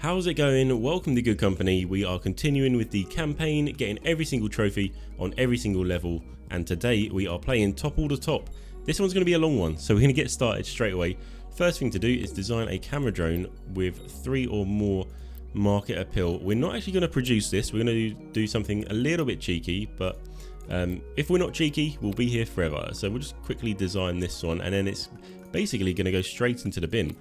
How's it going? Welcome to Good Company. We are continuing with the campaign, getting every single trophy on every single level, and today we are playing Topple the Top. This one's going to be a long one, so we're going to get started straight away. First thing to do is design a camera drone with 3 or more market appeal. We're not actually going to produce this, we're going to do something a little bit cheeky, but if we're not cheeky, we'll be here forever. So we'll just quickly design this one, and then it's basically going to go straight into the bin.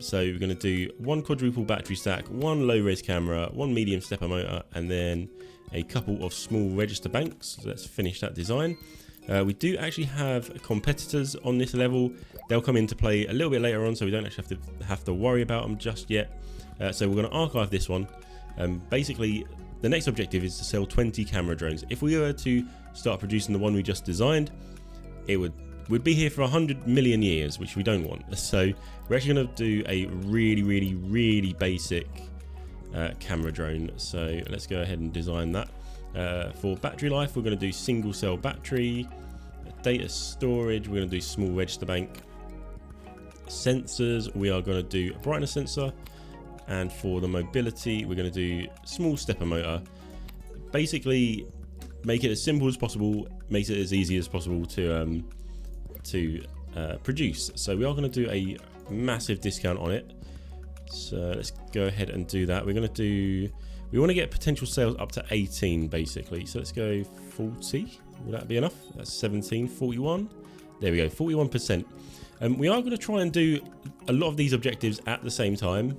So we're going to do 1 quadruple battery stack, 1 low res camera, 1 medium stepper motor, and then a couple of small register banks. So let's finish that design. We do actually have competitors on this level. They'll come into play a little bit later on, so we don't actually have to worry about them just yet. So we're going to archive this one. Basically, the next objective is to sell 20 camera drones. If we were to start producing the one we just designed, we'd be here for 100 million years, which we don't want. So we're actually going to do a really basic camera drone. So let's go ahead and design that. For battery life, we're going to do single cell battery. Data storage, we're going to do small register bank. Sensors, we are going to do a brightness sensor. And for the mobility, we're going to do small stepper motor. Basically, make it as simple as possible, makes it as easy as possible to produce. So we are going to do a massive discount on it. So let's go ahead and do that. We want to get potential sales up to 18 basically. So let's go 40. Would that be enough? That's 17, 41. There we go, 41%. We are going to try and do a lot of these objectives at the same time.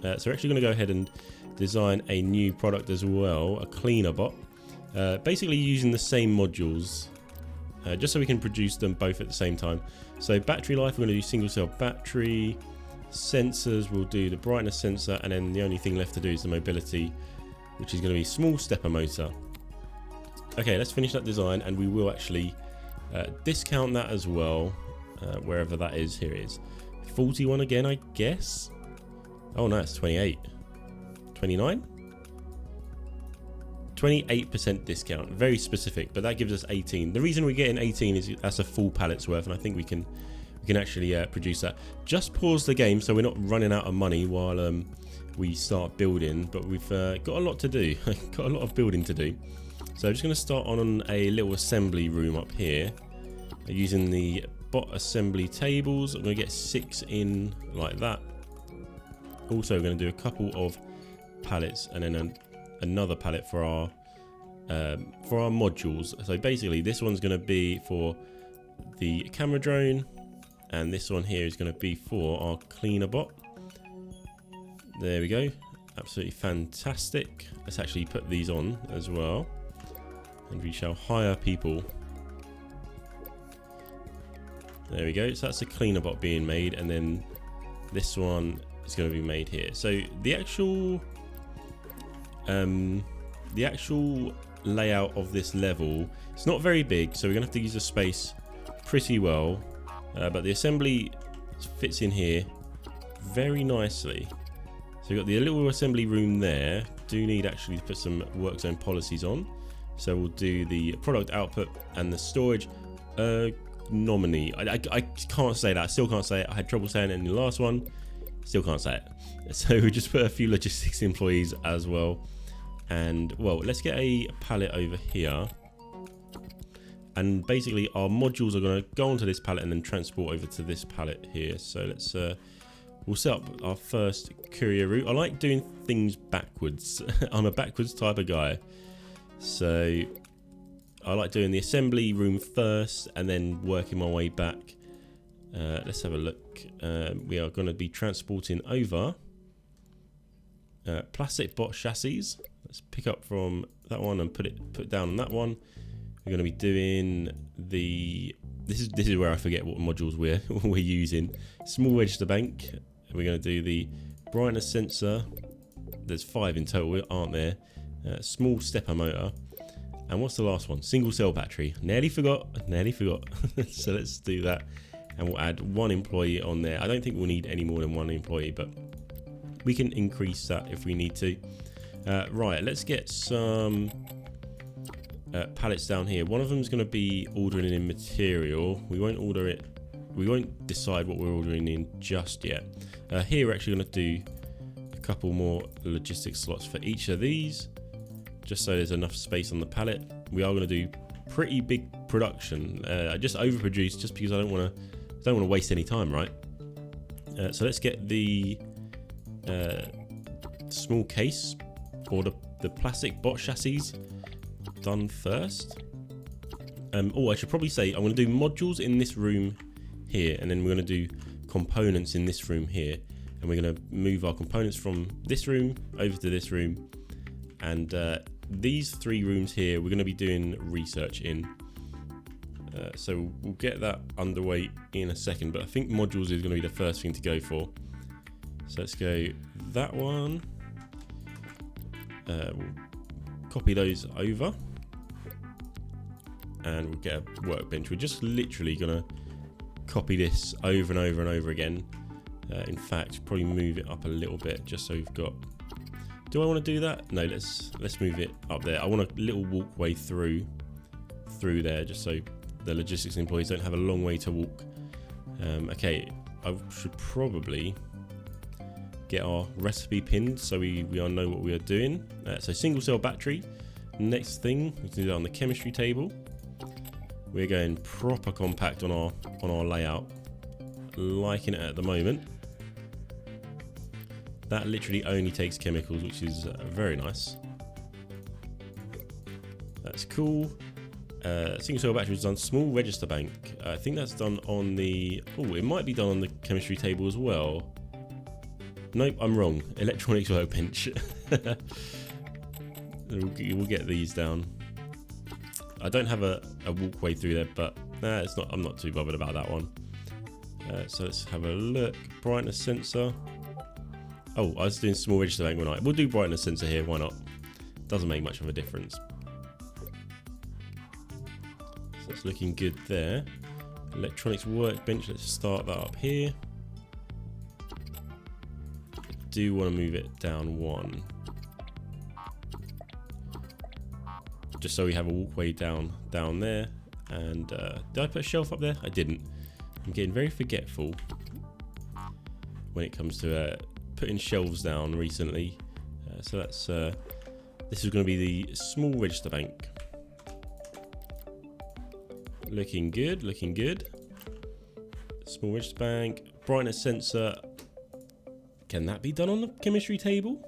So we're actually going to go ahead and design a new product as well, a cleaner bot. Basically using the same modules. Just so we can produce them both at the same time. So battery life, we're going to do single cell battery. Sensors, we'll do the brightness sensor, and then the only thing left to do is the mobility, which is going to be small stepper motor. Okay, let's finish that design, and we will actually discount that as well, wherever that is. Here it is. 41 again, I guess. Oh no, it's 28. 29? 28% discount, very specific, but that gives us 18. The reason we're getting 18 is that's a full pallet's worth, and I think we can actually produce that. Just pause the game so we're not running out of money while we start building, but we've got a lot to do. Got a lot of building to do. So I'm just going to start on a little assembly room up here using the bot assembly tables. I'm going to get 6 in like that. Also, we're going to do a couple of pallets and then another pallet for our modules. So basically this one's going to be for the camera drone, and this one here is going to be for our cleaner bot. There we go, absolutely fantastic. Let's actually put these on as well, and we shall hire people. There we go, so that's the cleaner bot being made, and then this one is going to be made here. So the actual layout of this level, it's not very big, so we're gonna have to use the space pretty well, but the assembly fits in here very nicely. So we've got the little assembly room there. Do need actually to put some work zone policies on, so we'll do the product output and the storage nominee. I can't say that, I still can't say it. I had trouble saying it in the last one, still can't say it. So we just put a few logistics employees as well. And well, let's get a pallet over here, and basically our modules are going to go onto this pallet and then transport over to this pallet here. So let's we'll set up our first courier route. I like doing things backwards. I'm a backwards type of guy, so I like doing the assembly room first and then working my way back. Let's have a look. We are going to be transporting over plastic bot chassis. Let's pick up from that one and put down on that one. We're going to be doing the this is where I forget what modules we're using. Small register bank. We're going to do the brightness sensor. There's 5 in total, aren't there? Small stepper motor. And what's the last one? Single cell battery. Nearly forgot. So let's do that, and we'll add 1 employee on there. I don't think we'll need any more than 1 employee, but we can increase that if we need to. Right, let's get some pallets down here. One of them is going to be ordering in material. We won't order it. We won't decide what we're ordering in just yet. Here we're actually going to do couple more logistics slots for each of these, just so there's enough space on the pallet. We are going to do pretty big production. I just overproduced just because I don't want to waste any time, right? So let's get the small case or the plastic bot chassis done first. I should probably say I'm going to do modules in this room here, and then we're going to do components in this room here, and we're going to move our components from this room over to this room, and these 3 rooms here we're going to be doing research in. So we'll get that underway in a second, but I think modules is going to be the first thing to go for. So let's go that one. We'll copy those over, and we'll get a workbench. We're just literally going to copy this over and over and over again. In fact, probably move it up a little bit just so we've got... Do I want to do that? No, let's move it up there. I want a little walkway through there, just so the logistics employees don't have a long way to walk. Okay, I should probably get our recipe pinned so we all know what we are doing. So single cell battery. Next thing, we can do that on the chemistry table. We're going proper compact on our layout. Liking it at the moment. That literally only takes chemicals, which is very nice. That's cool. Single cell battery is done. Small register bank. I think that's done on the... Oh, it might be done on the chemistry table as well. Nope, I'm wrong. Electronics workbench. We'll get these down. I don't have a walkway through there, but it's not. I'm not too bothered about that one. So let's have a look. Brightness sensor. Oh, I was doing small register bank one night. We'll do brightness sensor here. Why not? Doesn't make much of a difference. So it's looking good there. Electronics workbench. Let's start that up here. Do want to move it down one, just so we have a walkway down there. And did I put a shelf up there? I didn't. I'm getting very forgetful when it comes to putting shelves down recently. So that's this is going to be the small register bank. Looking good, looking good. Small register bank, brightness sensor. Can that be done on the chemistry table?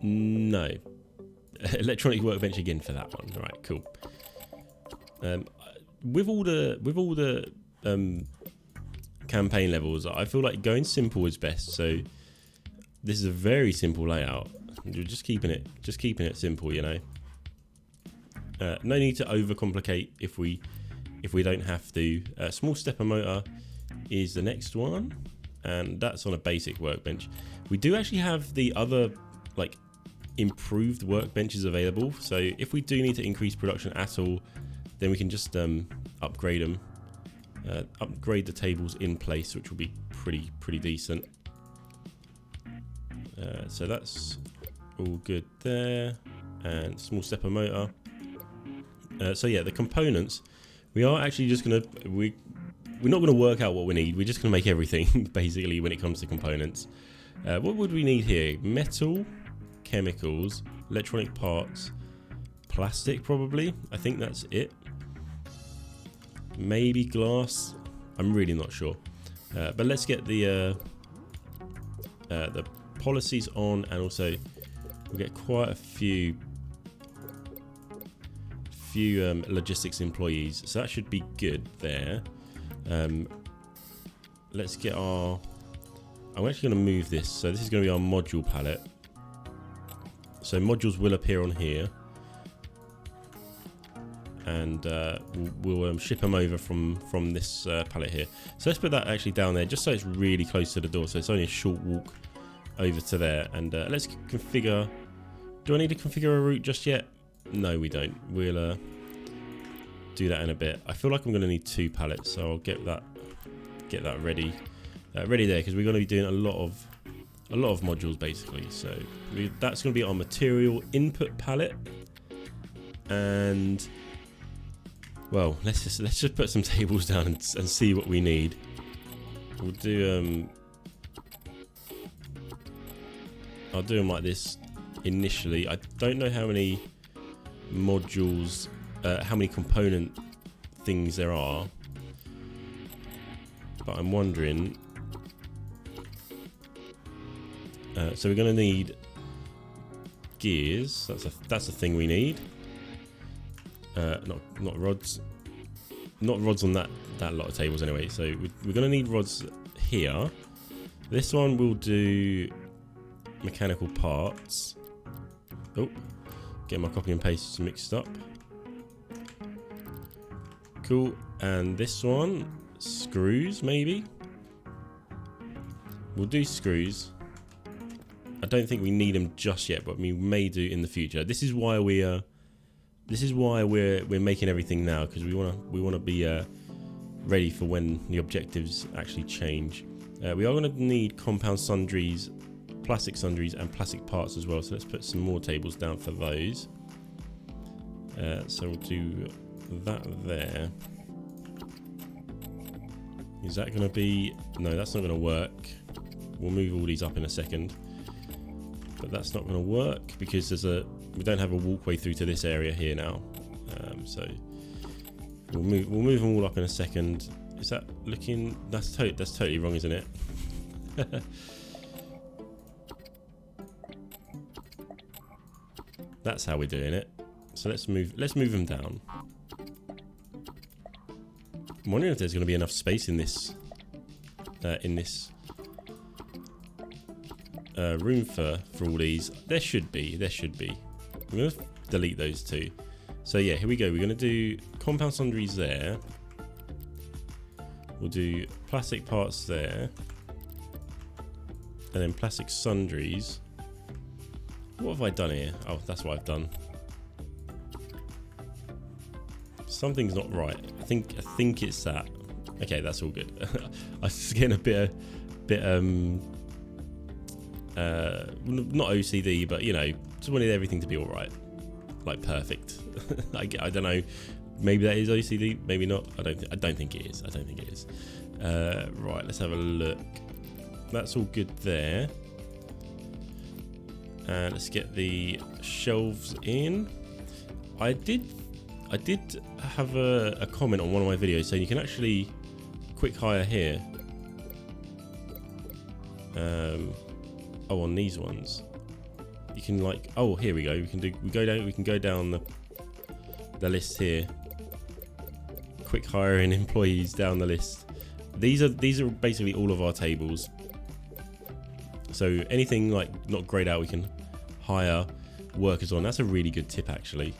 No. Electronic workbench again for that one. All right, cool. With all the campaign levels, I feel like going simple is best. So this is a very simple layout. You're just keeping it simple, you know. No need to overcomplicate if we don't have to. Small stepper motor is the next one, and that's on a basic workbench. We do actually have the other like improved workbenches available, so if we do need to increase production at all, then we can just upgrade them, upgrade the tables in place, which will be pretty decent. So that's all good there, and small stepper motor. So yeah, the components, we are actually just gonna we're not gonna work out what we need. We're just gonna make everything basically when it comes to components. What would we need here? Metal, chemicals, electronic parts, plastic probably. I think that's it. Maybe glass. I'm really not sure. But let's get the policies on, and also we'll get quite a few logistics employees, so that should be good there. Let's get our... I'm actually going to move this, so this is going to be our module palette. So modules will appear on here, and we'll ship them over from this palette here. So let's put that actually down there, just so it's really close to the door, so it's only a short walk over to there. And let's configure... Do I need to configure a route just yet? No, we don't. We'll do that in a bit. I feel like I'm going to need 2 pallets, so I'll get that ready there, because we're going to be doing a lot of modules basically. So that's going to be our material input palette, and well, let's just put some tables down and see what we need. We'll do I'll do them like this initially. I don't know how many modules, how many component things there are, but I'm wondering. So we're going to need gears. That's a thing we need. Not rods. Not rods on that lot of tables anyway. So we're going to need rods here. This one will do mechanical parts. Oh, get my copy and paste mixed up. Cool. And this one, screws maybe. We'll do screws. I don't think we need them just yet, but we may do in the future. This is why we're making everything now, because we want to be ready for when the objectives actually change. We are going to need compound sundries, plastic sundries, and plastic parts as well. So let's put some more tables down for those. So we'll do that there. Is that going to be? No, that's not going to work. We'll move all these up in a second. But that's not going to work because we don't have a walkway through to this area here now. So we'll move them all up in a second. Is that looking? That's totally wrong, isn't it? That's how we're doing it. So let's move them down. I'm wondering if there's going to be enough space in this room for all these. There should be. I'm going to delete those two. So yeah, here we go. We're going to do compound sundries there. We'll do plastic parts there. And then plastic sundries. What have I done here? Oh, that's what I've done. Something's not right. I think it's that. Okay, that's all good. I was getting a bit not OCD, but you know, just wanted everything to be all right, like perfect. I don't know. Maybe that is OCD. Maybe not. I don't think it is. Right. Let's have a look. That's all good there. And let's get the shelves in. I did have a comment on one of my videos saying you can actually quick hire here. Oh, on these ones, you can like. Oh, here we go. We can go down the list here. Quick hiring employees down the list. These are basically all of our tables. So anything like not grayed out, we can hire workers on. That's a really good tip, actually.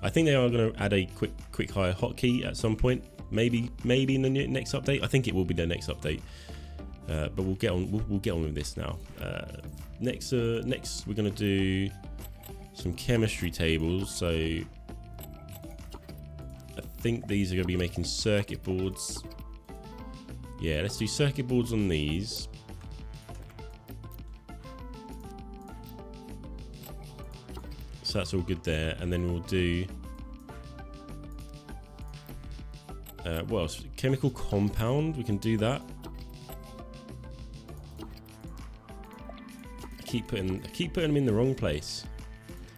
I think they are going to add a quick hire hotkey at some point. Maybe in the next update. I think it will be the next update. But we'll get on. We'll get on with this now. Next, we're going to do some chemistry tables. So I think these are going to be making circuit boards. Yeah, let's do circuit boards on these. So that's all good there, and then we'll do what else? Chemical compound. We can do that. I keep putting them in the wrong place.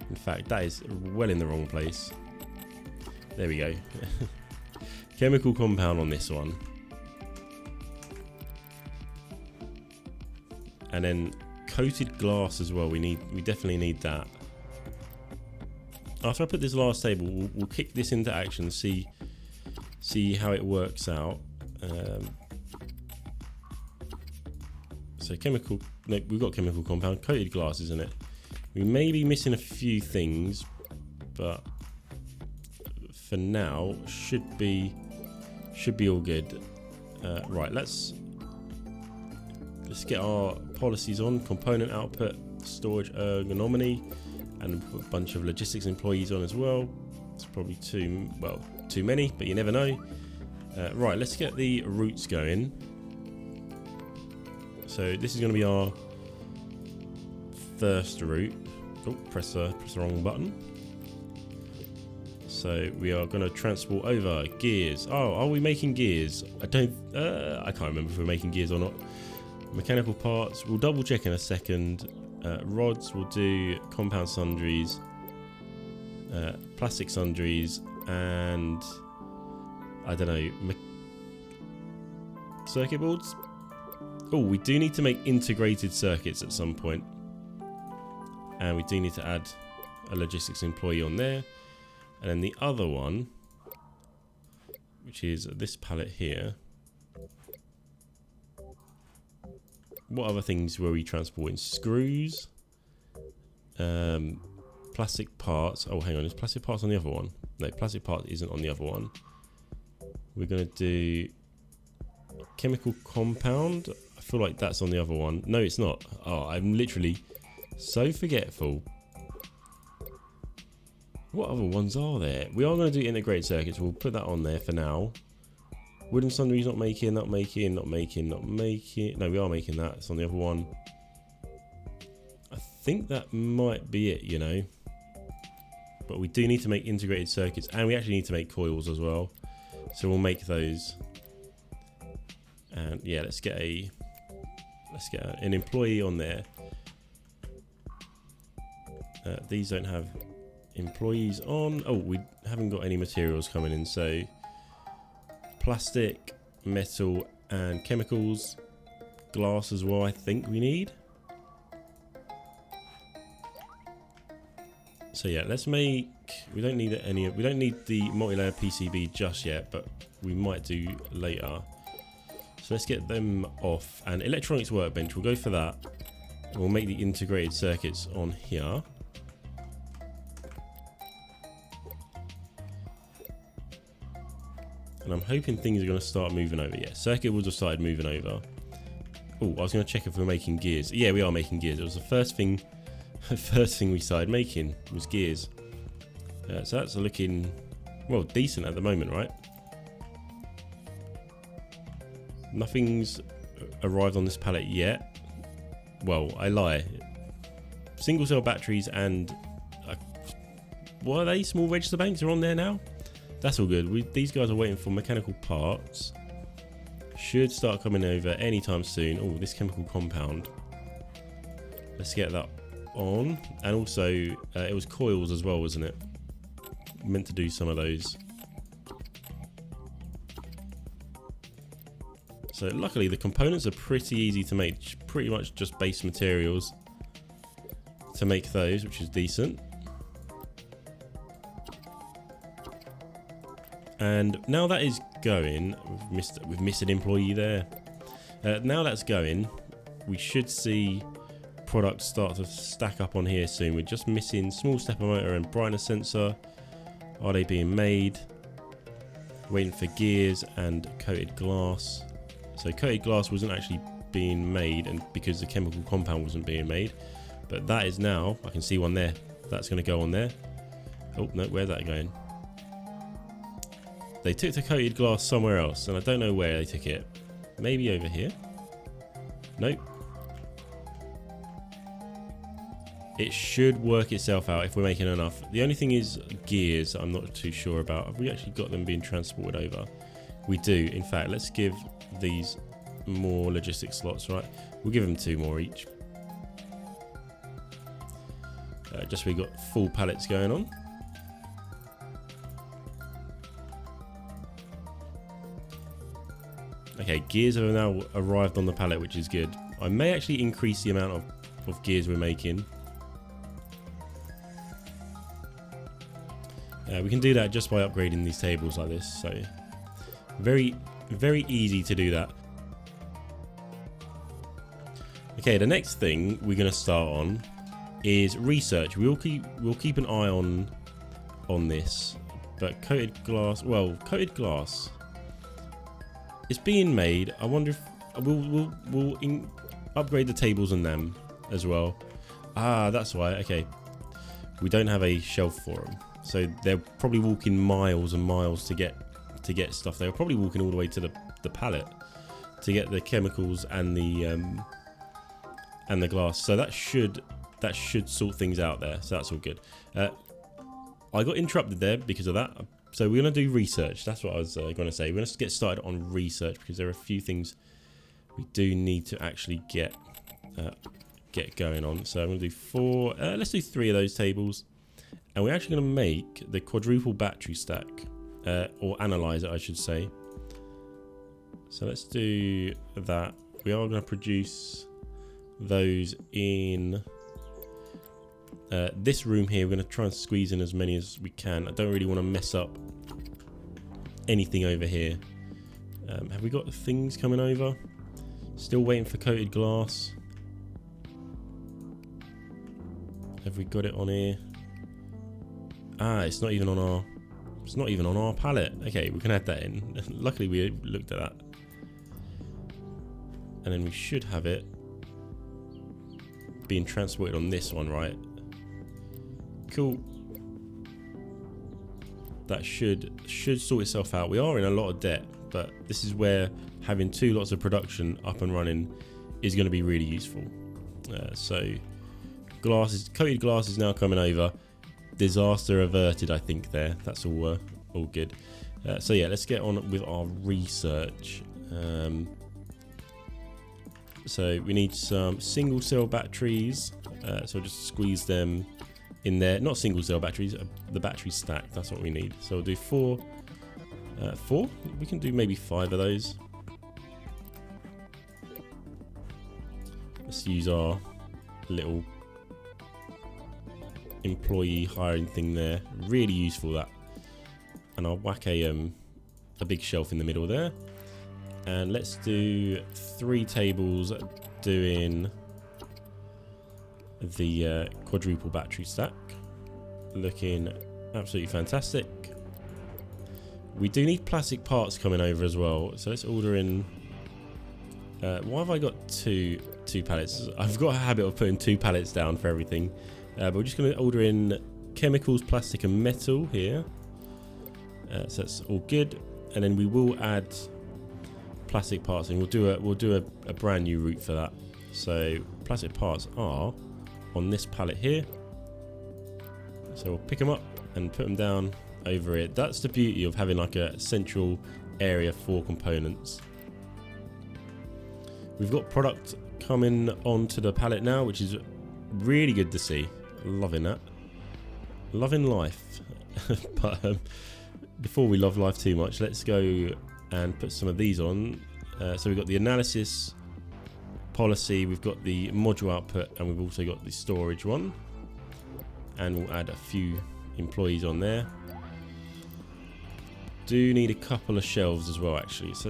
In fact, that is well in the wrong place. There we go. Chemical compound on this one, and then coated glass as well. We definitely need that. After I put this last table, we'll kick this into action, see how it works out. So chemical, no, we've got chemical compound, coated glass, isn't it? We may be missing a few things, but for now should be all good. Right, let's get our policies on. Component output, storage ergonomy, and a bunch of logistics employees on as well. It's probably too many, but you never know. Right, let's get the routes going. So this is going to be our first route. Oh, press the wrong button. So we are going to transport over gears. Oh, are we making gears? I can't remember if we're making gears or not. Mechanical parts. We'll double check in a second. Rods, we'll do compound sundries, plastic sundries, and I don't know, circuit boards. Oh, we do need to make integrated circuits at some point, and we do need to add a logistics employee on there. And then the other one, which is this pallet here. What other things were we transporting? Screws, plastic parts. Oh, hang on, is plastic parts on the other one? No, plastic part isn't on the other one. We're going to do chemical compound. I feel like that's on the other one. No, it's not. Oh, I'm literally so forgetful. What other ones are there? We are going to do integrated circuits. We'll put that on there for now. Wooden sundries, not making. No, we are making that. It's on the other one. I think that might be it, you know. But we do need to make integrated circuits, and we actually need to make coils as well. So we'll make those. And yeah, let's get an employee on there. These don't have employees on. Oh, we haven't got any materials coming in, so plastic, metal, and chemicals. Glass as well, I think we need. So yeah, let's make. We don't need we don't need the multi-layer PCB just yet, but we might do later. So let's get them off. And electronics workbench, we'll go for that. We'll make the integrated circuits on here. And I'm hoping things are going to start moving over. Yeah, circuit boards have started moving over. Oh, I was going to check if we're making gears. Yeah, we are making gears. It was the first thing we started making was gears. So that's looking, well, decent at the moment, right? Nothing's arrived on this pallet yet. Well, I lie. Single cell batteries and what are they? Small register banks are on there now. That's all good. These guys are waiting for mechanical parts. Should start coming over anytime soon. Oh, this chemical compound. Let's get that on. And also, it was coils as well, wasn't it? Meant to do some of those. So luckily, the components are pretty easy to make. Pretty much just base materials to make those, which is decent. And now that is going, we've missed an employee there. Now that's going, we should see products start to stack up on here soon. We're just missing small stepper motor and brightness sensor. Are they being made? Waiting for gears and coated glass. So coated glass wasn't actually being made, and because the chemical compound wasn't being made, but that is now. I can see one there. That's going to go on there. Oh no, where's that going? They took the coated glass somewhere else, and I don't know where they took it. Maybe over here? Nope. It should work itself out if we're making enough. The only thing is gears I'm not too sure about. Have we actually got them being transported over? We do. In fact, let's give these more logistics slots, right? We'll give them 2 more each. Just so we got full pallets going on. Okay, gears have now arrived on the pallet, which is good. I may actually increase the amount of gears we're making. We can do that just by upgrading these tables like this. So very, very easy to do that. Okay, the next thing we're going to start on is research. We'll keep an eye on this, but coated glass. Well, coated glass. It's being made. I wonder if we'll upgrade the tables on them as well. Ah, that's why. Okay, we don't have a shelf for them, so they're probably walking miles and miles to get stuff. They're probably walking all the way to the pallet to get the chemicals and the glass. So that should sort things out there. So that's all good. I got interrupted there because of that. So we're going to do research. That's what I was going to say. We're going to get started on research because there are a few things we do need to actually get get going on. So I'm going to do 4, let's do 3 of those tables. And we're actually going to make the quadruple battery stack, or analyzer I should say. So let's do that. We are going to produce those in this room here. We're going to try and squeeze in as many as we can. I don't really want to mess up anything over here. Have we got things coming over? Still waiting for coated glass. Have we got it on here? Ah, it's not even on our palette. Okay, we can add that in. Luckily we looked at that. And then we should have it being transported on this one, right? Cool. That should sort itself out. We are in a lot of debt, but this is where having 2 lots of production up and running is going to be really useful. So coated glass is now coming over. Disaster averted, I think there. That's all good. So yeah, let's get on with our research. So we need some single cell batteries. So just squeeze them in there. Not single cell batteries, the battery stack. That's what we need. So we'll do 4. 4? We can do maybe 5 of those. Let's use our little employee hiring thing there. Really useful, that. And I'll whack a big shelf in the middle there. And let's do 3 tables doing the quadruple battery stack. Looking absolutely fantastic. We do need plastic parts coming over as well, so let's order in. Why have I got two pallets? I've got a habit of putting 2 pallets down for everything, but we're just going to order in chemicals, plastic and metal here. So that's all good, and then we will add plastic parts, and we'll do a brand new route for that. So plastic parts are on this pallet here, so we'll pick them up and put them down over it. That's the beauty of having like a central area for components. We've got product coming onto the pallet now, which is really good to see. Loving that. Loving life. But before we love life too much, let's go and put some of these on. So we've got the analysis policy, we've got the module output, and we've also got the storage one. And we'll add a few employees on there. Do need a couple of shelves as well, actually. So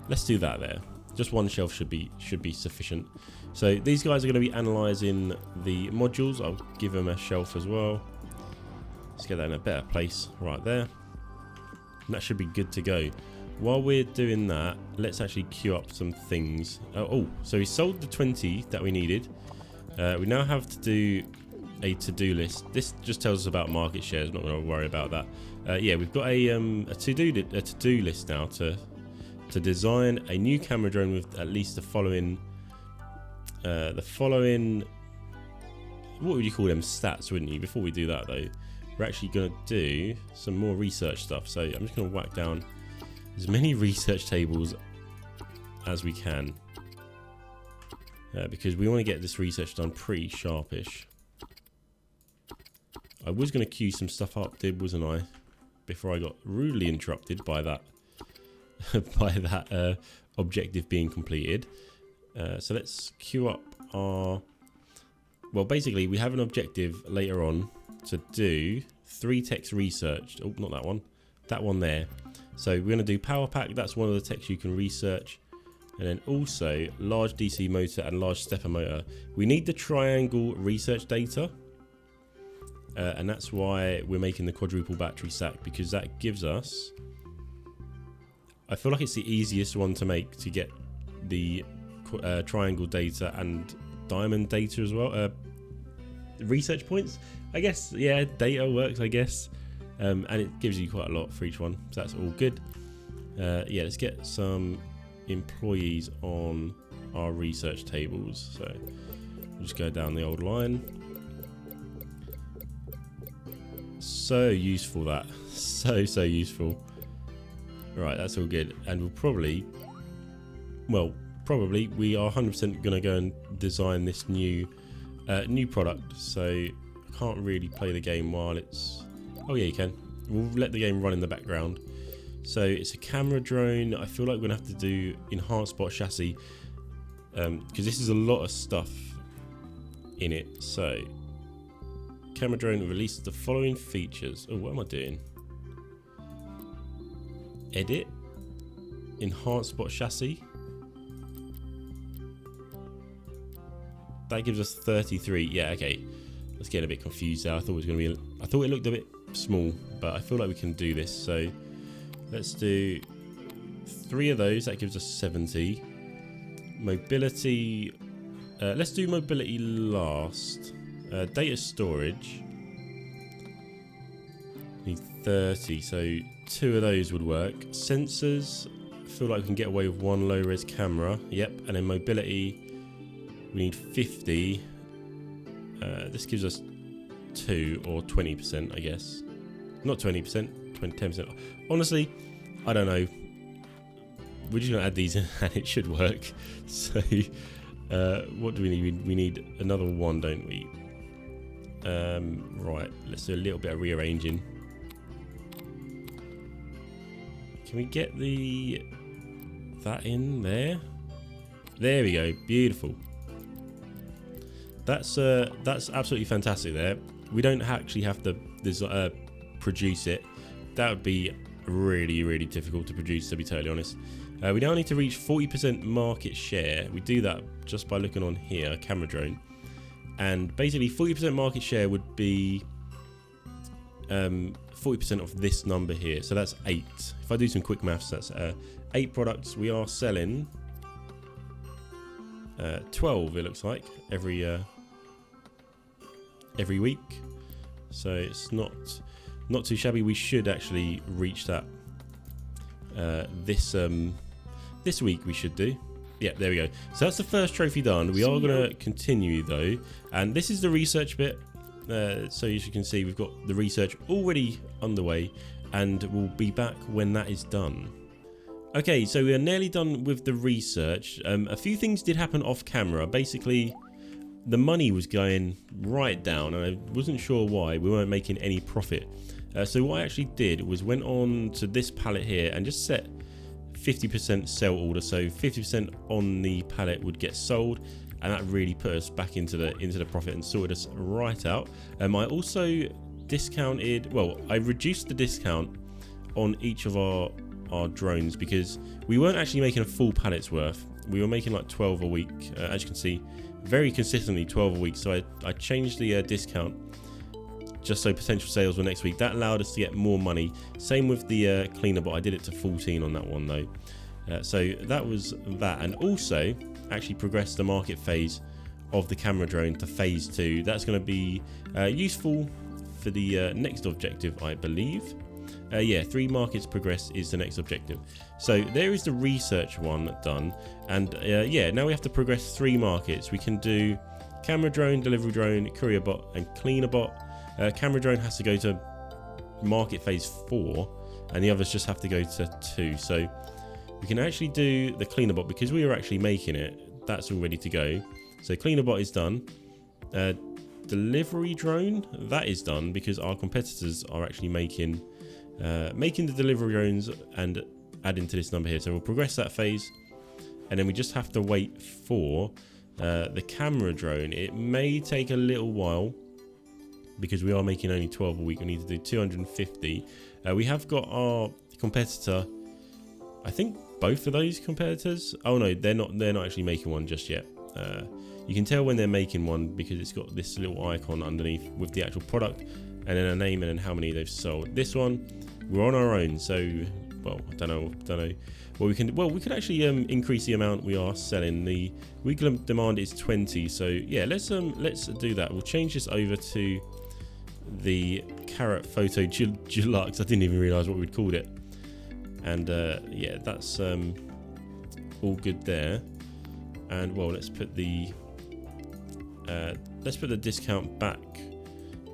let's do that there. Just 1 shelf should be sufficient. So these guys are going to be analysing the modules. I'll give them a shelf as well. Let's get that in a better place right there. And that should be good to go. While we're doing that, let's actually queue up some things. So we sold the 20 that we needed. We now have to do a to-do list. This just tells us about market shares. Not going to worry about that. Yeah, we've got a to-do list now to design a new camera drone with at least the following. What would you call them, stats, wouldn't you? Before we do that though, we're actually going to do some more research stuff. So I'm just going to whack down as many research tables as we can, because we want to get this research done pretty sharpish. I was going to queue some stuff up, wasn't I? Before I got rudely interrupted by that objective being completed. So let's queue up our. Well, basically, we have an objective later on to do 3 techs researched. Oh, not that one. That one there. So we're going to do power pack. That's one of the techs you can research. And then also large DC motor and large stepper motor. We need the triangle research data. And that's why we're making the quadruple battery stack, because that gives us. I feel like it's the easiest one to make to get the triangle data and diamond data as well. Research points, I guess. Yeah, data works, I guess. And it gives you quite a lot for each one, so that's all good. Yeah, let's get some employees on our research tables. So we'll just go down the old line. So useful, that. So useful. Right, that's all good. And we'll probably, well, probably we are 100% going to go and design this new product. So I can't really play the game while it's... Oh yeah, you can. We'll let the game run in the background. So it's a camera drone. I feel like we're going to have to do enhanced bot chassis, because this is a lot of stuff in it. So camera drone releases the following features. Oh, what am I doing? Edit. Enhanced bot chassis. That gives us 33. Yeah, okay. I was getting a bit confused there. I thought it was going to be... I thought it looked a bit small, but I feel like we can do this. So let's do 3 of those. That gives us 70. Mobility. Let's do mobility last. Data storage. Need 30. So 2 of those would work. Sensors. I feel like we can get away with 1 low res camera. Yep. And then mobility. We need 50. This gives us 2 or 20%, I guess. Not 20%, 10%. Honestly, I don't know. We're just going to add these in and it should work. So, what do we need? We need another 1, don't we? Right, let's do a little bit of rearranging. Can we get that in there? There we go, beautiful. That's absolutely fantastic there. We don't actually have to produce it. That would be really, really difficult to produce, to be totally honest. We now need to reach 40% market share. We do that just by looking on here, camera drone. And basically 40% market share would be 40% of this number here. So that's 8. If I do some quick maths, that's 8 products. We are selling 12, it looks like, every week. So it's not too shabby. We should actually reach that this week. We should do. Yeah, there we go. So that's the first trophy done. We are going to continue though, and this is the research bit. So as you can see, we've got the research already underway, and we'll be back when that is done. Okay, so we are nearly done with the research. A few things did happen off camera. Basically, the money was going right down, and I wasn't sure why. We weren't making any profit. So what I actually did was went on to this pallet here and just set 50% sell order. So 50% on the pallet would get sold, and that really put us back into the profit and sorted us right out. I also discounted. Well, I reduced the discount on each of our drones because we weren't actually making a full pallet's worth. We were making like 12 a week, as you can see, very consistently 12 a week. So I changed the discount just so potential sales were next week. That allowed us to get more money. Same with the cleaner bot. I did it to 14 on that one though. So that was that, and also actually progressed the market phase of the camera drone to phase 2. That's going to be useful for the next objective, I believe. Yeah, 3 markets progress is the next objective. So there is the research one done, and yeah, now we have to progress 3 markets. We can do camera drone, delivery drone, courier bot, and cleaner bot. Camera drone has to go to market phase 4, and the others just have to go to 2. So we can actually do the cleaner bot because we are actually making it. That's all ready to go. So cleaner bot is done. Delivery drone, that is done because our competitors are actually making the delivery drones and adding to this number here. So we'll progress that phase, and then we just have to wait for the camera drone. It may take a little while because we are making only 12 a week. We need to do 250. We have got our competitor. I think both of those competitors. Oh no, they're not actually making one just yet. You can tell when they're making one because it's got this little icon underneath with the actual product, and then a name, and then how many they've sold. This one, we're on our own, so well, I don't know. Well, we could actually increase the amount we are selling. The weekly demand is 20, so yeah, let's do that. We'll change this over to the Carrot Photo Deluxe. I didn't even realise what we'd called it, and yeah, that's all good there. And well, let's put the discount back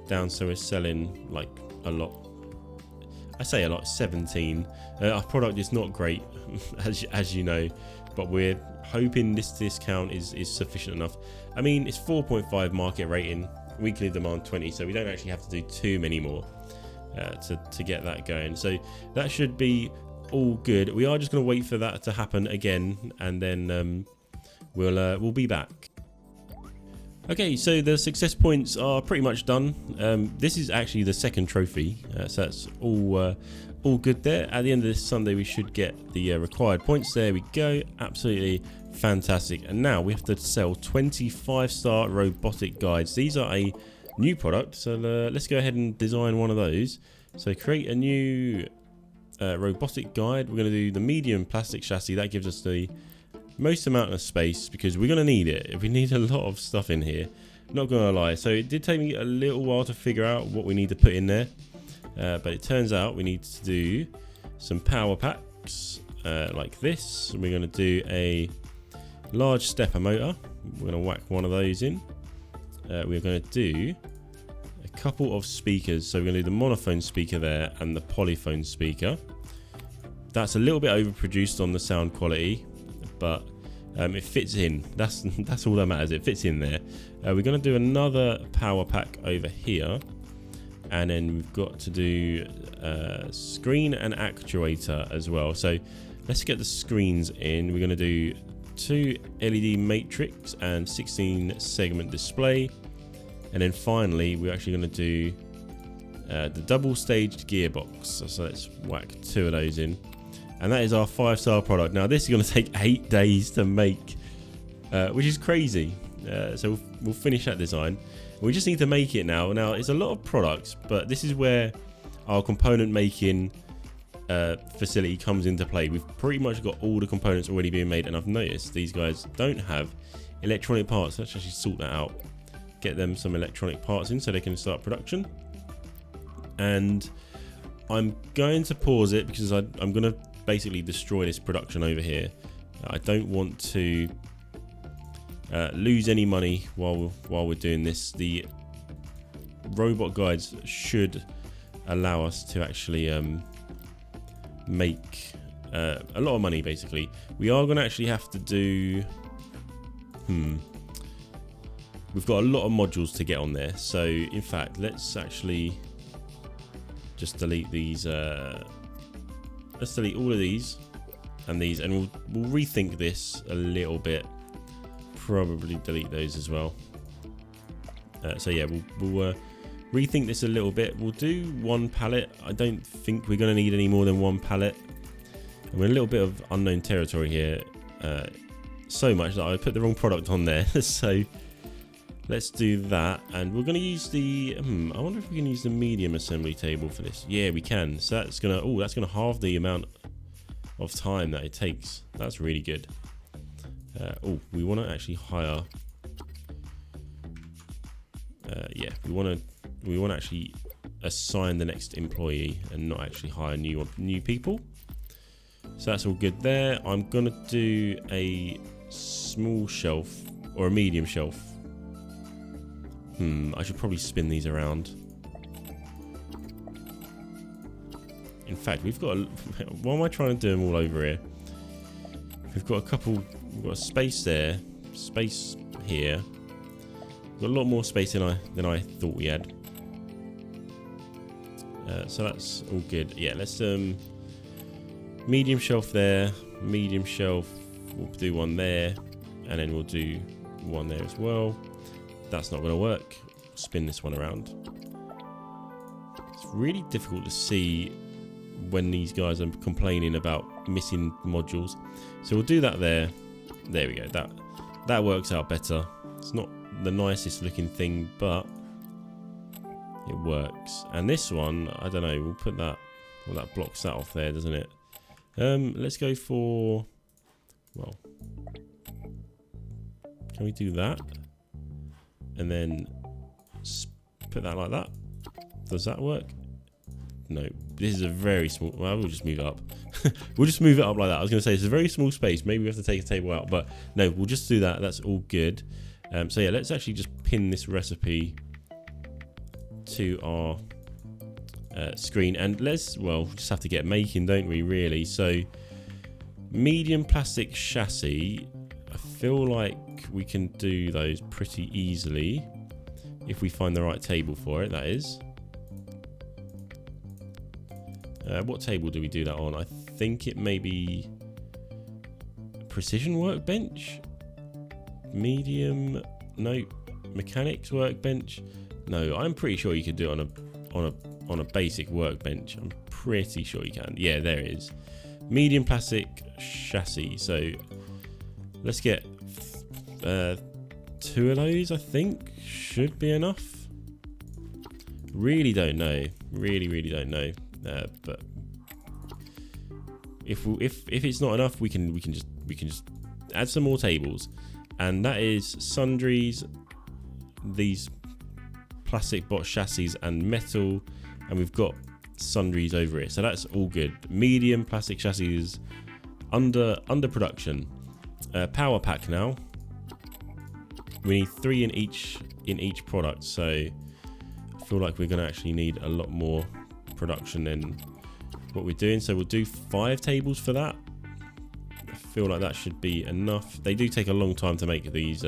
down so we're selling like a lot. I say a lot, 17. Our product is not great, as you know. but we're hoping this discount is sufficient enough. I mean, it's 4.5 market rating, weekly demand 20, so we don't actually have to do too many more to get that going. So that should be all good. We are just going to wait for that to happen again, and then we'll be back. Okay, so the success points are pretty much done. This is actually the second trophy, so that's all good there. At the end of this Sunday, we should get the required points. There we go, absolutely fantastic. And now we have to sell 25-star robotic guides. These are a new product, so let's go ahead and design one of those. So create a new robotic guide. We're going to do the medium plastic chassis. That gives us the most amount of space because we're going to need it. We need a lot of stuff in here, not going to lie. So it did take me a little while to figure out what we need to put in there, but it turns out we need to do some power packs like this. We're going to do a large stepper motor. We're going to whack one of those in. We're going to do a couple of speakers. So we're going to do the monophone speaker there and the polyphone speaker. That's a little bit overproduced on the sound quality, but it fits in. That's all that matters. It fits in there. We're going to do another power pack over here, and then we've got to do screen and actuator as well. So let's get the screens in. We're going to do 2 LED matrix and 16 segment display, and then finally we're actually going to do the double staged gearbox. So let's whack 2 of those in. And that is our 5-star product. Now this is going to take 8 days to make, which is crazy. So we'll finish that design. We just need to make it now. Now it's a lot of products, but this is where our component making facility comes into play. We've pretty much got all the components already being made, and I've noticed these guys don't have electronic parts. Let's actually sort that out. Get them some electronic parts in so they can start production. And I'm going to pause it because I'm going to basically destroy this production over here. I don't want to lose any money while we're doing this. The robot guides should allow us to actually make a lot of money. Basically, we are going to actually have to do we've got a lot of modules to get on there, so in fact let's actually just delete these. Let's delete all of these, and we'll rethink this a little bit. Probably delete those as well. So yeah, we'll rethink this a little bit. We'll do 1 pallet. I don't think we're going to need any more than 1 pallet. And we're in a little bit of unknown territory here. So much that I put the wrong product on there. So let's do that, and we're going to use the. I wonder if we can use the medium assembly table for this. Yeah, we can. So that's gonna halve the amount of time that it takes. That's really good. We want to actually hire. Yeah, we want to actually assign the next employee and not actually hire new people. So that's all good there. I'm gonna do a small shelf or a medium shelf. I should probably spin these around. In fact, we've got why am I trying to do them all over here? We've got we've got a space there, space here. We've got a lot more space than I thought we had. So that's all good. Yeah, let's medium shelf there, medium shelf. We'll do one there, and then we'll do one there as well. That's not going to work. Spin this one around. It's really difficult to see when these guys are complaining about missing modules. So we'll do that there. There we go. That works out better. It's not the nicest looking thing, but it works. And this one, I don't know. We'll put that. Well, that blocks that off there, doesn't it? Let's go for. Well, can we do that? And then put that like that. Does that work? No. This is a very small. Well, we'll just move it up. We'll just move it up like that. I was going to say it's a very small space. Maybe we have to take a table out, but no, we'll just do that. That's all good. So yeah, let's actually just pin this recipe to our screen, and we just have to get making, don't we? Really. So Medium plastic chassis. I feel like we can do those pretty easily if we find the right table for it, that is. What table do we do that on? I think it may be precision workbench. Medium, no, mechanics workbench. No, I'm pretty sure you could do it on a basic workbench. I'm pretty sure you can. Yeah, there it is. Medium plastic chassis. So let's get 2 of those. I think should be enough. Really don't know. Really don't know. But if it's not enough, we can just add some more tables, and that is sundries, these plastic box chassis and metal, and we've got sundries over it, so that's all good. Medium plastic chassis is under production. Power pack now. We need 3 in each product, so I feel like we're going to actually need a lot more production than what we're doing. So we'll do 5 tables for that. I feel like that should be enough. They do take a long time to make these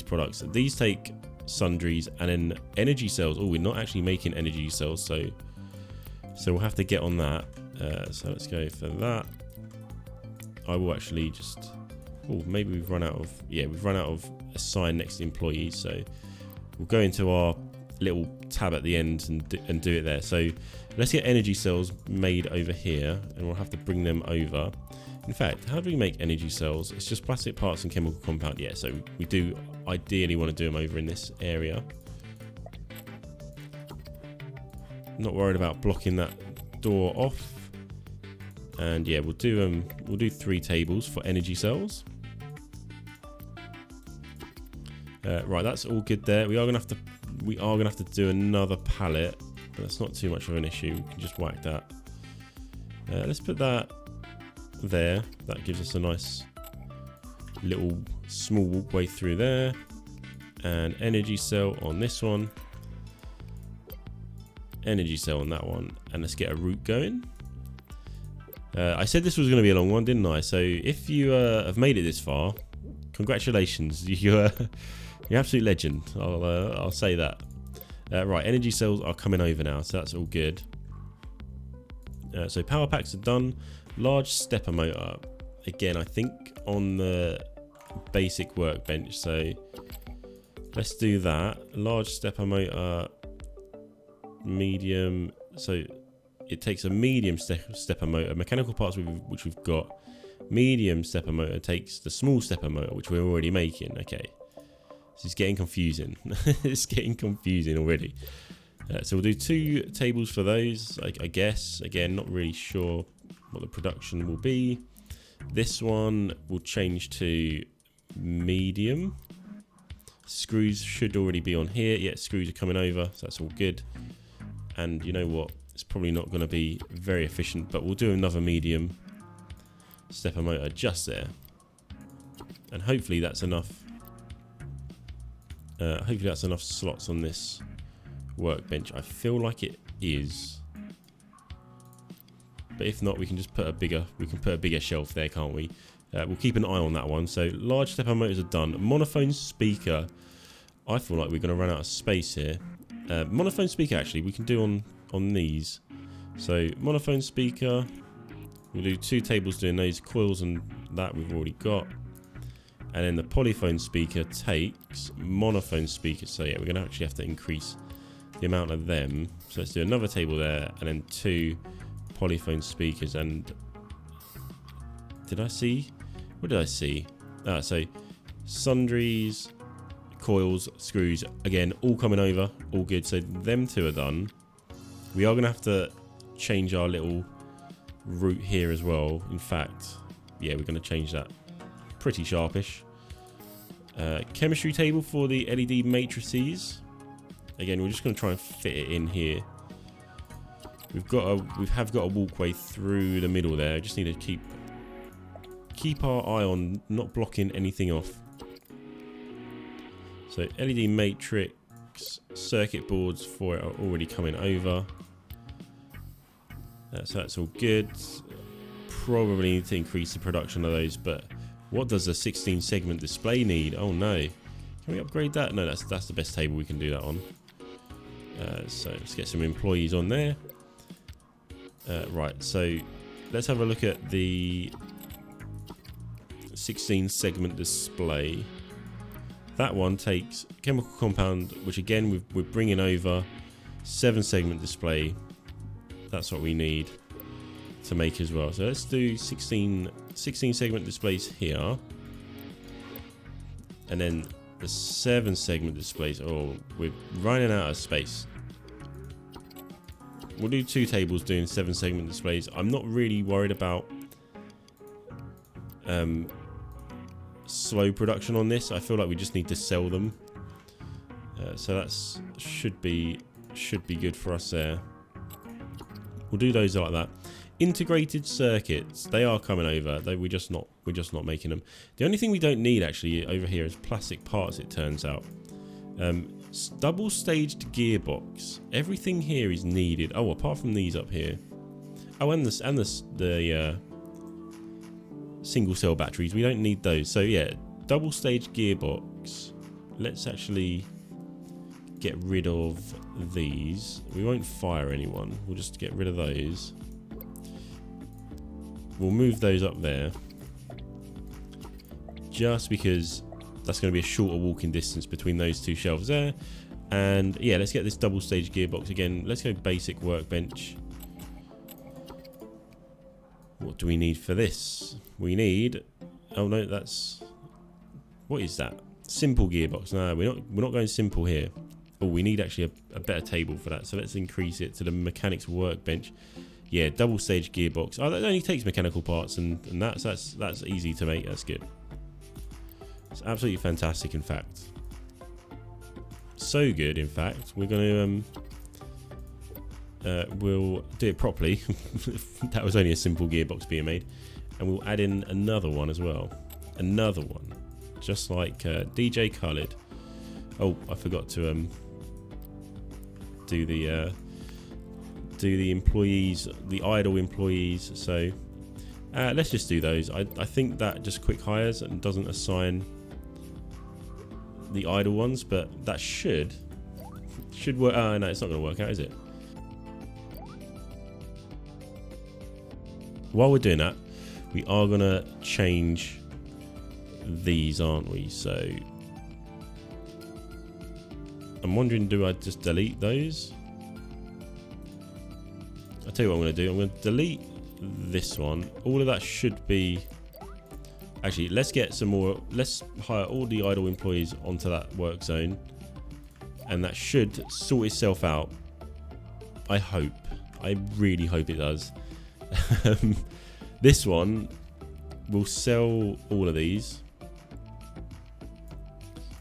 products. These take sundries and then energy cells. Oh, we're not actually making energy cells, so we'll have to get on that. So let's go for that. I will actually just. Oh, maybe we've run out of. Yeah, we've run out of assign next employees. So we'll go into our little tab at the end and do it there. So let's get energy cells made over here, and we'll have to bring them over. In fact, how do we make energy cells? It's just plastic parts and chemical compound. Yeah, so we do ideally want to do them over in this area. Not worried about blocking that door off. And yeah, we'll do 3 tables for energy cells. Right, that's all good there. We are gonna have to do another pallet, but that's not too much of an issue. We can just whack that. Let's put that there. That gives us a nice little small walkway through there. And energy cell on this one. Energy cell on that one. And let's get a route going. I said this was going to be a long one, didn't I? So if you have made it this far, congratulations. You're an absolute legend. I'll say that. Right, energy cells are coming over now, so that's all good. So power packs are done. Large stepper motor. Again, I think on the basic workbench. So let's do that. Large stepper motor. Medium. So it takes a medium stepper motor. Mechanical parts which we've got. Medium stepper motor takes the small stepper motor, which we're already making. Okay. This is getting confusing. It's getting confusing already. So we'll do 2 tables for those, I guess. Again, not really sure what the production will be. This one will change to medium. Screws should already be on here. Yeah, screws are coming over, so that's all good. And you know what? It's probably not going to be very efficient, but we'll do another medium stepper motor just there. And hopefully that's enough. Hopefully that's enough slots on this workbench. I feel like it is, but if not, we can just put a bigger shelf there, can't we? We'll keep an eye on that one. So large stepper motors are done. Monophone speaker. I feel like we're going to run out of space here. Monophone speaker actually we can do on these. So monophone speaker. We'll do 2 tables doing those coils, and that we've already got. And then the polyphone speaker takes monophone speakers. So yeah, we're going to actually have to increase the amount of them. So let's do another table there, and then 2 polyphone speakers. And did I see? What did I see? So sundries, coils, screws, again, all coming over, all good. So them 2 are done. We are going to have to change our little route here as well. In fact, yeah, we're going to change that pretty sharpish. Chemistry table for the LED matrices. Again, we're just going to try and fit it in here. We have got a walkway through the middle there. Just need to keep our eye on not blocking anything off. So LED matrix circuit boards for it are already coming over. So that's all good. probably need to increase the production of those, but what does a 16 segment display need? Oh no. Can we upgrade that? No, that's the best table we can do that on. So let's get some employees on there. Right, so let's have a look at the 16 segment display. That one takes chemical compound, which again we're bringing over 7 segment display. That's what we need to make as well. So let's do 16 segment displays here, and then the 7 segment displays. Oh, we're running out of space. We'll do 2 tables doing 7 segment displays. I'm not really worried about slow production on this. I feel like we just need to sell them, so that's should be good for us there. We'll do those like that. Integrated circuits, they are coming over. We're just not making them. The only thing we don't need actually over here is plastic parts, it turns out. Double staged gearbox. Everything here is needed. Oh, apart from these up here. Oh, and the single cell batteries. We don't need those. So yeah, double stage gearbox. Let's actually get rid of these. We won't fire anyone. We'll just get rid of those. We'll move those up there, just because that's going to be a shorter walking distance between those 2 shelves there. And yeah, let's get this double stage gearbox again. Let's go basic workbench. What do we need for this? We need, oh no, that's, what is that? Simple gearbox. No, we're not going simple here. Oh, we need actually a better table for that. So let's increase it to the mechanics workbench. Yeah, double stage gearbox. Oh, that only takes mechanical parts, and that's easy to make. That's good. It's absolutely fantastic, in fact. So good, in fact. We're going to we'll do it properly. That was only a simple gearbox being made, and we'll add in another one as well. Another one, just like DJ Khaled. Oh, I forgot to do the employees, the idle employees. So let's just do those. I think that just quick hires and doesn't assign the idle ones, but that should work. No, it's not going to work out, is it? While we're doing that, we are going to change these, aren't we? So I'm wondering, do I just delete those? I'll tell you what I'm going to do. I'm going to delete this one. All of that should be... Actually, let's get some more... Let's hire all the idle employees onto that work zone. And that should sort itself out. I hope. I really hope it does. This one will sell all of these.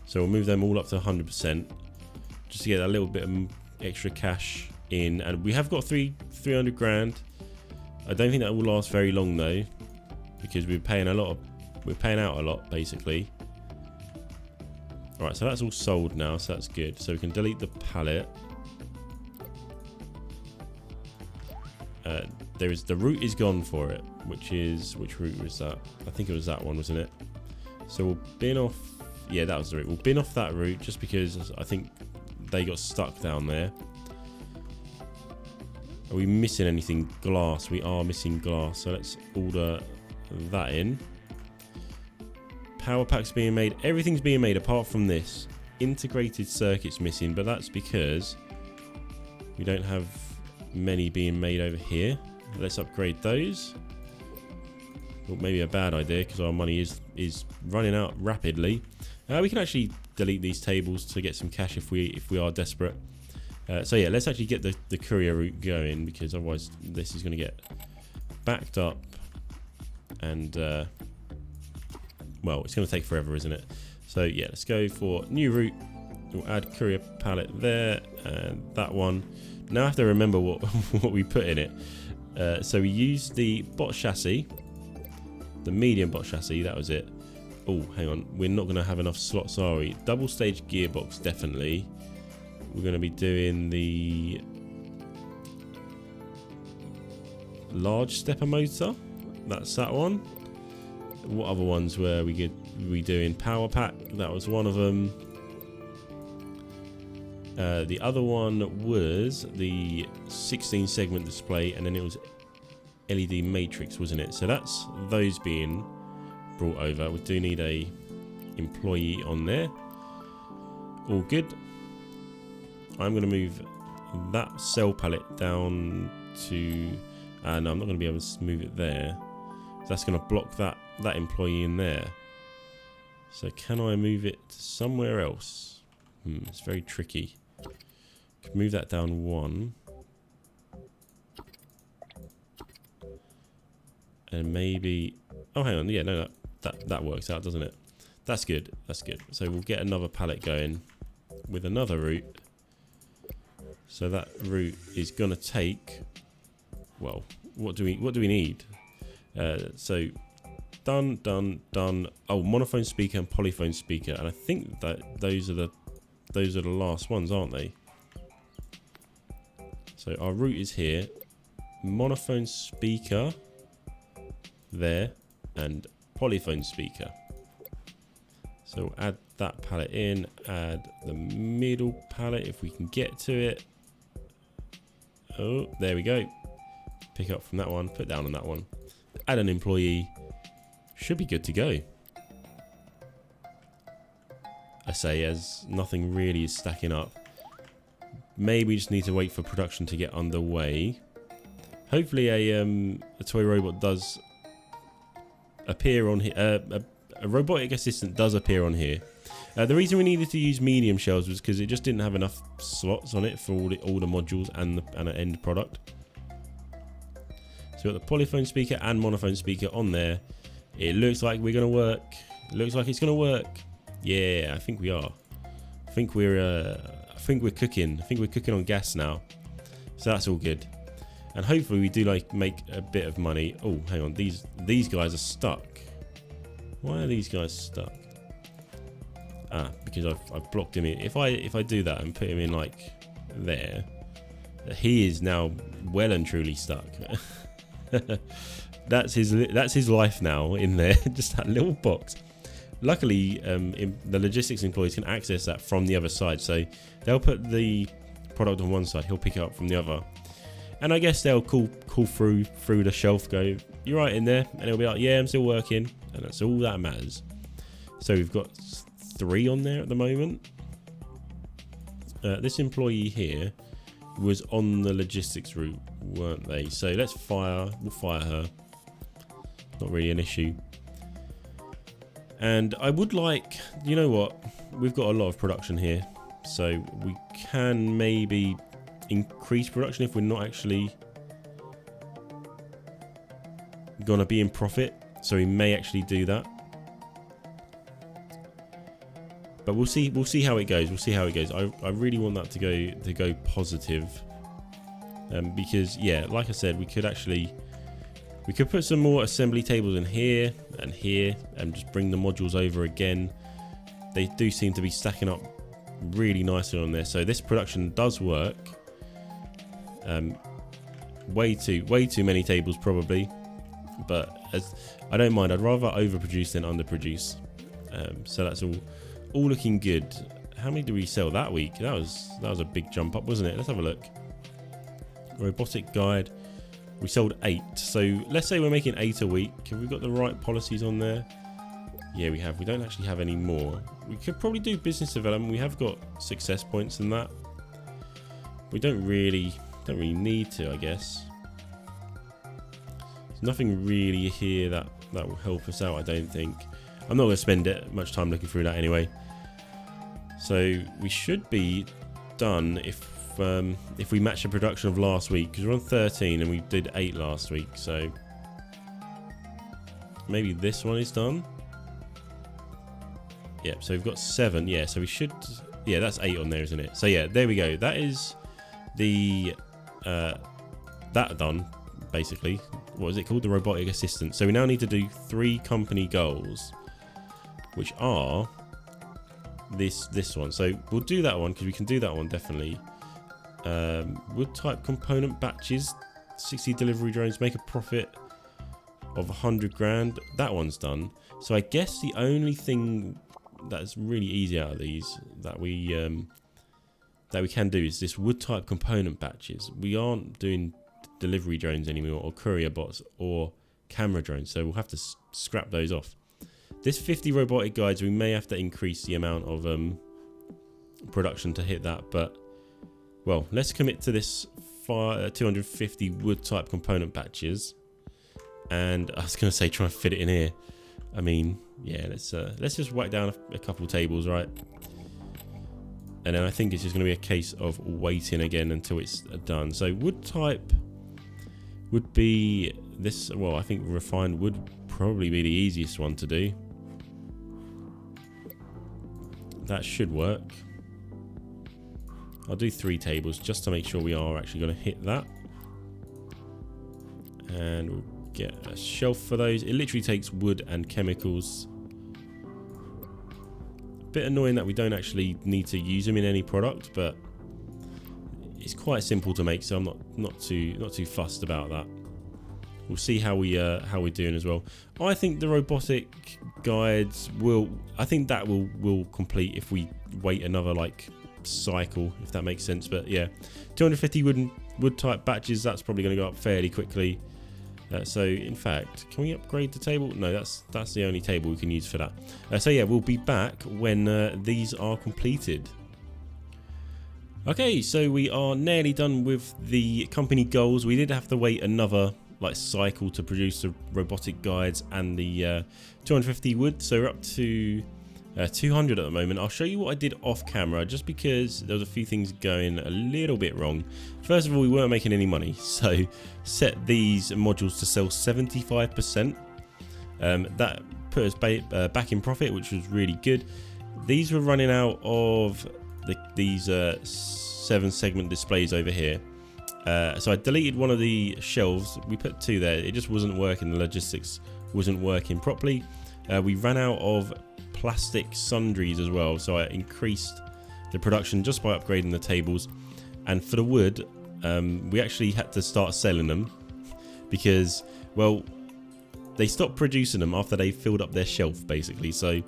So we'll move them all up to 100%. Just to get a little bit of extra cash in, and we have got 300 grand. I don't think that will last very long though, because we're paying out a lot basically. All right, so that's all sold now, so that's good. So we can delete the pallet. There is, the route is gone for it, which route was that? I think it was that one, wasn't it? So we'll bin off. Yeah, that was the route. We'll bin off that route just because I think they got stuck down there. Are we missing anything? Glass. We are missing glass. So let's order that in. Power packs being made. Everything's being made apart from this. Integrated circuits missing, but that's because we don't have many being made over here. Let's upgrade those. Well, maybe a bad idea because our money is running out rapidly. We can actually delete these tables to get some cash if we are desperate. So yeah, let's actually get the courier route going, because otherwise this is going to get backed up, and well, it's going to take forever, isn't it? So yeah, let's go for new route. We'll add courier pallet there, and that one. Now I have to remember what what we put in it. So we used the bot chassis, the medium bot chassis. That was it. Oh, hang on, we're not going to have enough slots, are we? Double stage gearbox, definitely. We're going to be doing the large stepper motor. that's that one. What other ones were we doing? Power pack, that was one of them. The other one was the 16 segment display, and then it was LED matrix, wasn't it? So that's those being brought over. We do need a employee on there. All good. I'm going to move that cell pallet down to... no, I'm not going to be able to move it there. So that's going to block that employee in there. So can I move it somewhere else? It's very tricky. Move that down one. And maybe... Oh, hang on. Yeah, no, that works out, doesn't it? That's good. That's good. So we'll get another pallet going with another route. So that route is going to take... Well, what do we need? So done. Oh, monophone speaker and polyphone speaker, and I think that those are the last ones, aren't they? So our route is here. Monophone speaker there and polyphone speaker. So add that pallet in, add the middle pallet if we can get to it. Oh, there we go. Pick up from that one, put down on that one. Add an employee. Should be good to go. I say, as nothing really is stacking up. Maybe we just need to wait for production to get underway. Hopefully a toy robot does appear on here. A robotic assistant does appear on here. The reason we needed to use medium shells was because it just didn't have enough slots on it for all the modules and an end product. So we've got the polyphone speaker and monophone speaker on there. It looks like we're going to work. It looks like it's going to work. Yeah, I think we are. I think we're cooking. I think we're cooking on gas now. So that's all good. And hopefully we do make a bit of money. Oh, hang on. These guys are stuck. Why are these guys stuck? Ah, because I've blocked him in. If I do that and put him in like there, he is now well and truly stuck. That's his life now in there. Just that little box. Luckily, the logistics employees can access that from the other side. So they'll put the product on one side, he'll pick it up from the other. And I guess they'll call through the shelf, go, "You're right in there," and he'll be like, "Yeah, I'm still working," and that's all that matters. So we've got 3 on there at the moment. This employee here was on the logistics route, weren't they? So we'll fire her. Not really an issue. And I would like, you know what? We've got a lot of production here, so we can maybe increase production if we're not actually gonna be in profit. So we may actually do that. But we'll see how it goes. We'll see how it goes. I really want that to go positive. Because yeah, like I said, we could put some more assembly tables in here and just bring the modules over again. They do seem to be stacking up really nicely on there. So this production does work. Way too many tables probably, but I don't mind. I'd rather overproduce than underproduce. So that's all looking good. How many do we sell that week? That was a big jump up, wasn't it? Let's have a look. Robotic guide. We sold 8. So let's say we're making 8 a week. Have we got the right policies on there? Yeah, we have. We don't actually have any more. We could probably do business development. We have got success points in that. We don't really need to, I guess. There's nothing really here that will help us out, I don't think. I'm not going to spend much time looking through that anyway. So we should be done if we match the production of last week, because we're on 13 and we did 8 last week. So maybe this one is done. Yep, so we've got 7. Yeah, so we should... Yeah, that's 8 on there, isn't it? So yeah, there we go. That is the... that done, basically. What is it called? The robotic assistant. So we now need to do 3 company goals, which are this one. So we'll do that one because we can do that one definitely. Wood type component batches, 60 delivery drones, make a profit of 100 grand. That one's done. So I guess the only thing that's really easy out of these that we can do is this wood type component batches. We aren't doing delivery drones anymore, or courier bots, or camera drones, so we'll have to scrap those off. This 50 robotic guides, we may have to increase the amount of production to hit that, but well, let's commit to this 250 wood type component batches. And I was going to say try and fit it in here. I mean, yeah, let's just whack down a couple tables, right? And then I think it's just going to be a case of waiting again until it's done. So wood type would be this. Well, I think refined wood would probably be the easiest one to do. That should work. I'll do 3 tables just to make sure we are actually going to hit that. And we'll get a shelf for those. It literally takes wood and chemicals. Bit annoying that we don't actually need to use them in any product, but it's quite simple to make, so I'm not too fussed about that. We'll see how we're doing as well. I think the robotic guides will complete if we wait another like cycle, if that makes sense. But yeah, 250 wood type batches, that's probably going to go up fairly quickly. So in fact, can we upgrade the table? No, that's the only table we can use for that. So yeah, we'll be back when these are completed. Okay, so we are nearly done with the company goals. We did have to wait another like cycle to produce the robotic guides and the 250 wood, so we're up to 200 at the moment. I'll show you what I did off camera, just because there was a few things going a little bit wrong. First of all, we weren't making any money, so set these modules to sell 75%. That put us back in profit, which was really good. These were running out of these 7 segment displays over here. So I deleted one of the shelves. We put 2 there. It just wasn't working. The logistics wasn't working properly. We ran out of plastic sundries as well, so I increased the production just by upgrading the tables. And for the wood, we actually had to start selling them because, well, they stopped producing them after they filled up their shelf, basically. So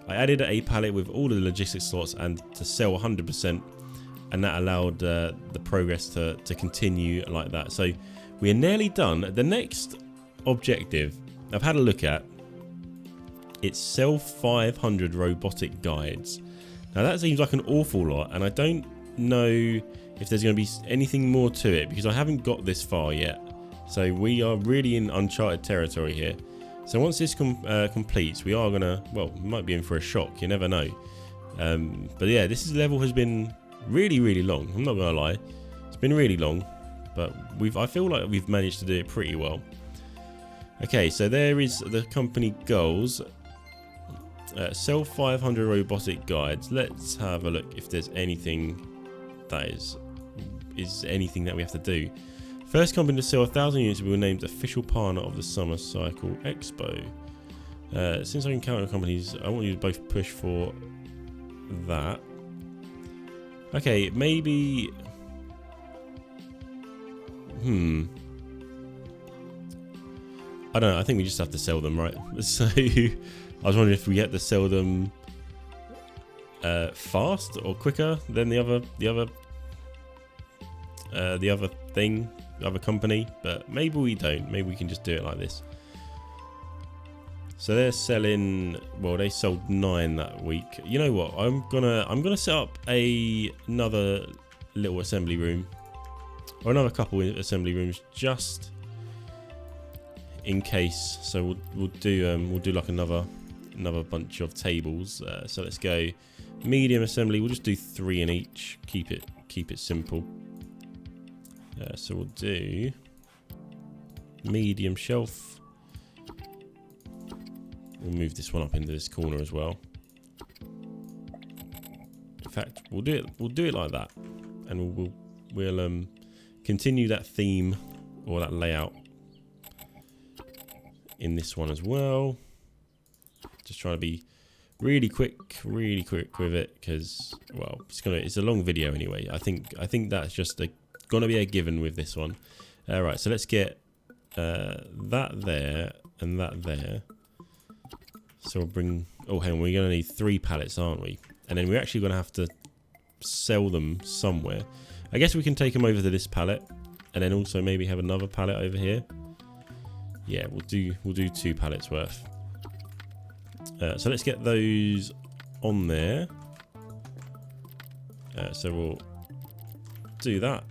I added a pallet with all of the logistics slots and to sell 100%, and that allowed the progress to continue like that. So we are nearly done. The next objective I've had a look at, it's sell 500 robotic guides. Now that seems like an awful lot, and I don't know if there's going to be anything more to it because I haven't got this far yet. So we are really in uncharted territory here. So once this completes, we are going to, well, we might be in for a shock, you never know. But yeah, this level has been really long. I'm not going to lie, it's been really long, but I feel like we've managed to do it pretty well. Okay, so there is the company goals. Sell 500 robotic guides. Let's have a look if there's anything that is anything that we have to do. First company to sell 1,000 units will be named official partner of the Summer Cycle Expo. Since I can count on companies, I want you to both push for that. Okay, maybe. I don't know. I think we just have to sell them, right? So I was wondering if we had to sell them fast or quicker than the other company, but maybe we don't. Maybe we can just do it like this. So they're selling. Well, they sold 9 that week. You know what? I'm gonna set up another little assembly room, or another couple of assembly rooms, just in case. So we'll do like another bunch of tables. So let's go medium assembly. We'll just do 3 in each. Keep it simple. So we'll do medium shelf. We'll move this one up into this corner as well. In fact, we'll do it like that, and we'll continue that theme or that layout in this one as well. Just trying to be really quick with it because, well, it's a long video anyway. I think that's just gonna be a given with this one. All right, so let's get that there, and that there. So we'll bring... Oh, hang on, we're going to need 3 pallets, aren't we? And then we're actually going to have to sell them somewhere. I guess we can take them over to this pallet, and then also maybe have another pallet over here. Yeah, we'll do 2 pallets worth. So let's get those on there. So we'll do that.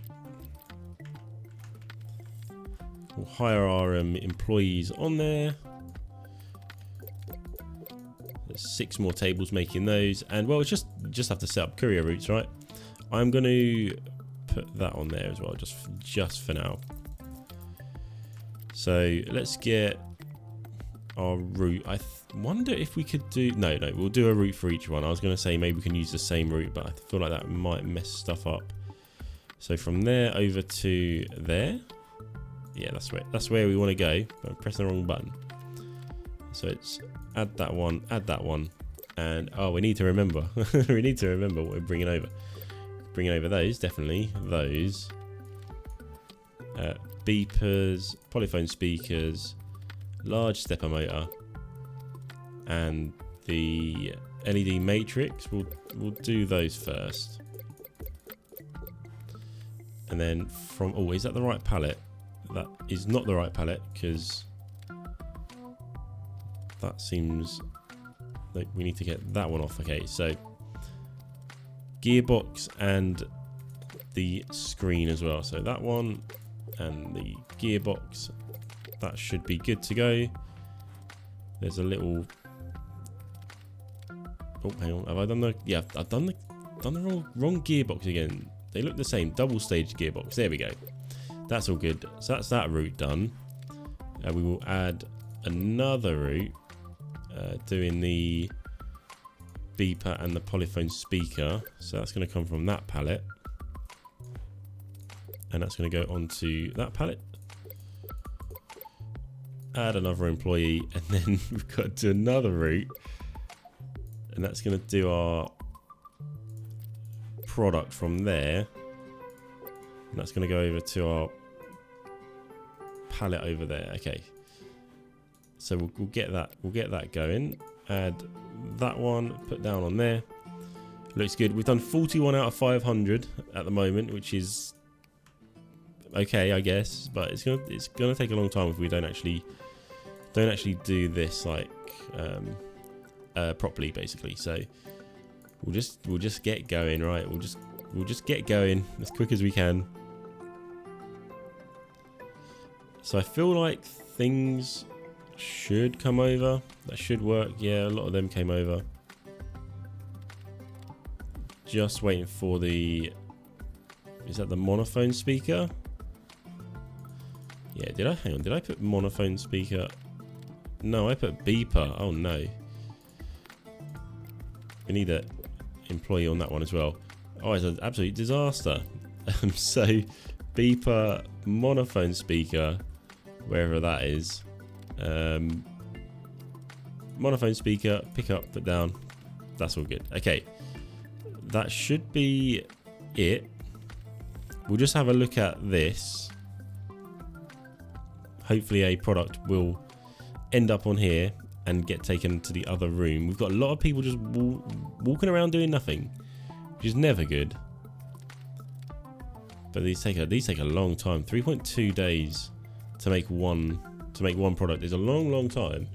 We'll hire our employees on there. There's 6 more tables making those, and well, it's just have to set up courier routes, right? I'm going to put that on there as well, just for now. So let's get our route. I wonder if we could do... No, we'll do a route for each one. I was going to say maybe we can use the same route, but I feel like that might mess stuff up. So from there over to there. Yeah, that's where we want to go. I'm pressing the wrong button. So it's add that one, and oh, we need to remember. We need to remember what we're bringing over. Bringing over those, definitely those. Beepers, polyphone speakers, large stepper motor, and the LED matrix. We'll do those first, and then from... Oh, is that the right pallet? That is not the right pallet, because that seems like we need to get that one off. Okay, so gearbox and the screen as well. So that one and the gearbox, that should be good to go. There's a little... Oh, hang on. Have I done the... Yeah, I've done the wrong gearbox again. They look the same. Double stage gearbox. There we go. That's all good. So that's that route done. We will add another route, doing the beeper and the polyphone speaker. So that's going to come from that pallet, and that's going to go onto that pallet. Add another employee, and then we've got to do another route, and that's going to do our product from there, and that's going to go over to our pallet over there. Okay, so we'll get that going. Add that one, put down on there. Looks good. We've done 41 out of 500 at the moment, which is okay, I guess, but it's gonna take a long time if we don't actually do this like properly, basically. So we'll just get going, right? We'll just get going as quick as we can. So I feel like things should come over. That should work. Yeah, a lot of them came over. Just waiting for the... Is that the monophone speaker? Yeah, did I? Hang on, did I put monophone speaker? No, I put beeper. Oh no. We need an employee on that one as well. Oh, it's an absolute disaster. So, beeper, monophone speaker, wherever that is. Monophone speaker, pick up, put down. That's all good. Okay, that should be it. We'll just have a look at this. Hopefully a product will end up on here and get taken to the other room. We've got a lot of people just walking around doing nothing, which is never good. But these take a long time. 3.2 days to make one product is a long time.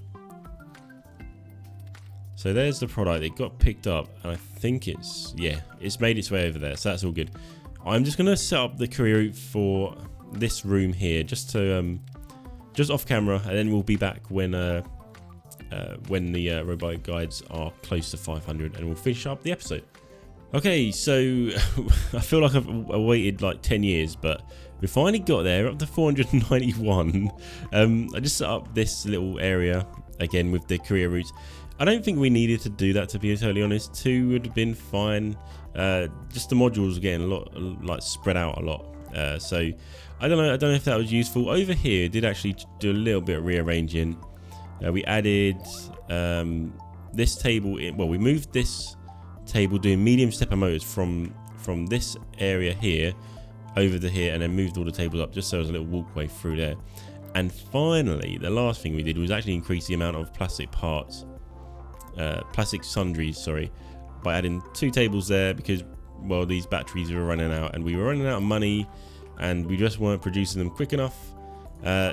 So there's the product. It got picked up, and I think it's made its way over there. So that's all good. I'm just gonna set up the courier route for this room here, just off camera, and then we'll be back when the robotic guides are close to 500, and we'll finish up the episode. Okay, so I feel like I've waited like 10 years, but we finally got there, up to 491. I just set up this little area again with the courier routes. I don't think we needed to do that, to be totally honest. 2 would have been fine. Just the modules were getting a lot, like, spread out a lot. So I don't know if that was useful. Over here, did actually do a little bit of rearranging. We added this table in. Well, we moved this table doing medium stepper motors from this area here over to here, and then moved all the tables up just so there's a little walkway through there. And finally, the last thing we did was actually increase the amount of plastic parts, plastic sundries, sorry, by adding 2 tables there because, well, these batteries were running out and we were running out of money and we just weren't producing them quick enough.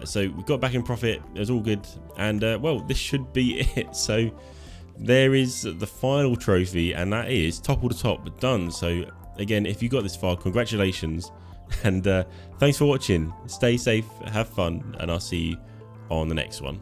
So we got back in profit. It was all good. And, well, this should be it. So there is the final trophy, and that is Topple the Top done. So, again, if you got this far, congratulations. And thanks for watching. Stay safe, have fun, and I'll see you on the next one.